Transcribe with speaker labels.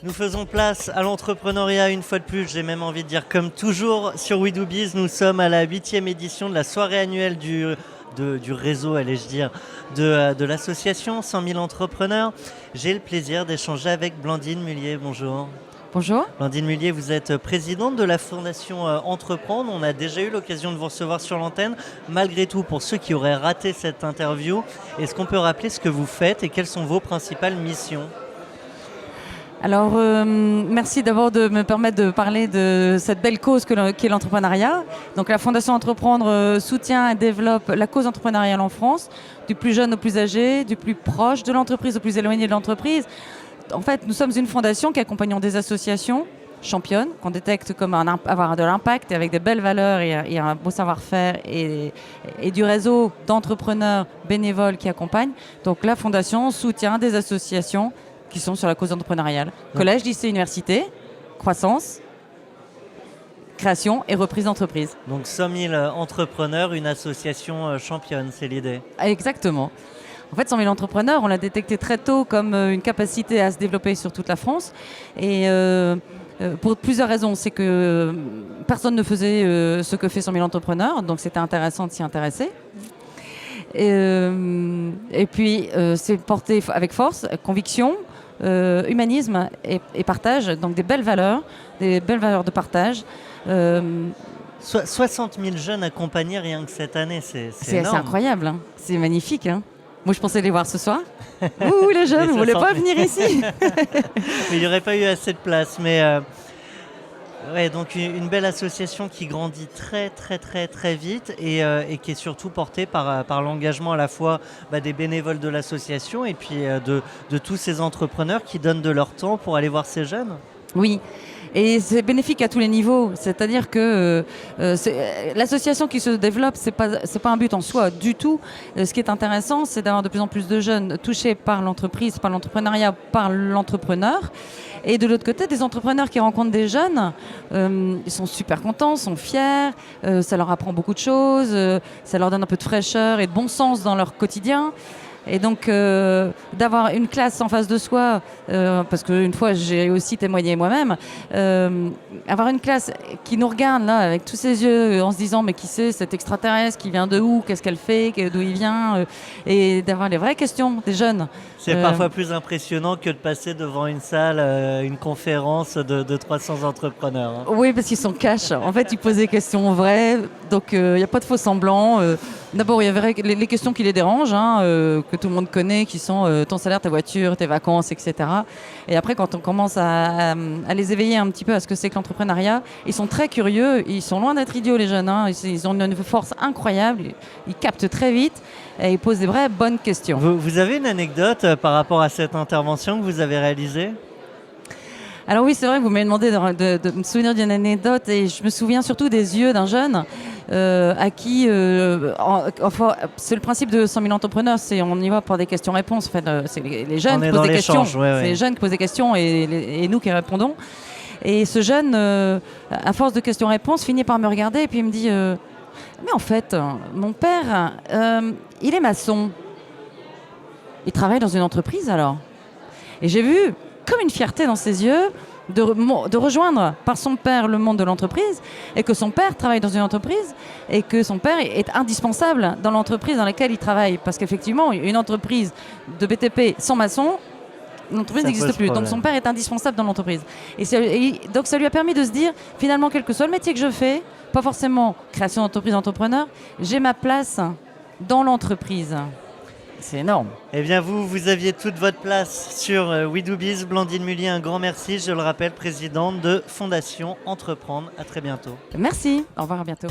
Speaker 1: Nous faisons place à l'entrepreneuriat une fois de plus, j'ai même envie de dire comme toujours sur We Do Biz, nous sommes à la 8e édition de la soirée annuelle du réseau, allais-je dire, de l'association 100 000 entrepreneurs. J'ai le plaisir d'échanger avec Blandine Mullier, bonjour.
Speaker 2: Bonjour.
Speaker 1: Blandine Mullier, vous êtes présidente de la fondation Entreprendre. On a déjà eu l'occasion de vous recevoir sur l'antenne. Malgré tout, pour ceux qui auraient raté cette interview, est-ce qu'on peut rappeler ce que vous faites et quelles sont vos principales missions ?
Speaker 2: Alors, merci d'abord de me permettre de parler de cette belle cause qu'est l'entrepreneuriat. Donc, la Fondation Entreprendre soutient et développe la cause entrepreneuriale en France, du plus jeune au plus âgé, du plus proche de l'entreprise au plus éloigné de l'entreprise. En fait, nous sommes une fondation qui accompagne des associations championnes, qu'on détecte comme avoir de l'impact et avec des belles valeurs et un beau savoir-faire et du réseau d'entrepreneurs bénévoles qui accompagnent. Donc, la Fondation soutient des associations qui sont sur la cause entrepreneuriale. Collège, lycée, université, croissance, création et reprise d'entreprise.
Speaker 1: Donc 100 000 entrepreneurs, une association championne, c'est l'idée.
Speaker 2: Exactement. En fait, 100 000 entrepreneurs, on l'a détecté très tôt comme une capacité à se développer sur toute la France. Et pour plusieurs raisons. C'est que personne ne faisait ce que fait 100 000 entrepreneurs, donc c'était intéressant de s'y intéresser. Et puis, c'est porté avec force, conviction, humanisme et partage, donc des belles valeurs de partage.
Speaker 1: 60 000 jeunes accompagnés rien que cette année, c'est énorme.
Speaker 2: C'est incroyable, hein. C'est magnifique. Hein. Moi, je pensais les voir ce soir. Ouh, les jeunes, vous ne voulez pas venir ici?
Speaker 1: Mais il n'y aurait pas eu assez de place. Mais ouais, donc une belle association qui grandit très vite et qui est surtout portée par l'engagement à la fois des bénévoles de l'association et puis de tous ces entrepreneurs qui donnent de leur temps pour aller voir ces jeunes.
Speaker 2: Oui. Et c'est bénéfique à tous les niveaux, c'est-à-dire que l'association qui se développe, c'est pas un but en soi du tout. Ce qui est intéressant, c'est d'avoir de plus en plus de jeunes touchés par l'entreprise, par l'entrepreneuriat, par l'entrepreneur. Et de l'autre côté, des entrepreneurs qui rencontrent des jeunes, ils sont super contents, sont fiers, ça leur apprend beaucoup de choses, ça leur donne un peu de fraîcheur et de bon sens dans leur quotidien. Et donc, d'avoir une classe en face de soi, parce qu'une fois, j'ai aussi témoigné moi-même, avoir une classe qui nous regarde là, avec tous ses yeux, en se disant, mais qui c'est cet extraterrestre, qui vient de où, qu'est-ce qu'elle fait, d'où il vient, et d'avoir les vraies questions des jeunes.
Speaker 1: C'est parfois plus impressionnant que de passer devant une salle, une conférence de 300 entrepreneurs. Hein.
Speaker 2: Oui, parce qu'ils sont cash. En fait, ils posent des questions vraies, donc il n'y a pas de faux semblants. D'abord, il y avait les questions qui les dérangent, hein, que tout le monde connaît, qui sont ton salaire, ta voiture, tes vacances, etc. Et après, quand on commence à les éveiller un petit peu à ce que c'est que l'entrepreneuriat, ils sont très curieux, ils sont loin d'être idiots les jeunes, hein, ils ont une force incroyable, ils captent très vite et ils posent des vraies bonnes questions.
Speaker 1: Vous avez une anecdote par rapport à cette intervention que vous avez réalisée ?
Speaker 2: Alors oui, c'est vrai que vous m'avez demandé de me souvenir d'une anecdote et je me souviens surtout des yeux d'un jeune à qui, enfin, c'est le principe de 100 000 entrepreneurs, c'est on y va pour des questions-réponses. En fait, c'est les jeunes qui posent des questions, c'est les jeunes qui posent des questions et nous qui répondons. Et ce jeune, à force de questions-réponses, finit par me regarder et puis il me dit mais en fait, mon père, il est maçon. Il travaille dans une entreprise alors. Et j'ai vu comme une fierté dans ses yeux de rejoindre par son père le monde de l'entreprise et que son père travaille dans une entreprise et que son père est indispensable dans l'entreprise dans laquelle il travaille. Parce qu'effectivement, une entreprise de BTP sans maçon, l'entreprise n'existe plus. Donc son père est indispensable dans l'entreprise. Donc ça lui a permis de se dire, finalement, quel que soit le métier que je fais, pas forcément création d'entreprise, entrepreneur, j'ai ma place dans l'entreprise. C'est énorme.
Speaker 1: Eh bien, vous aviez toute votre place sur We Do Biz. Blandine Mullier, un grand merci. Je le rappelle, présidente de Fondation Entreprendre. À très bientôt.
Speaker 2: Merci. Au revoir, à bientôt.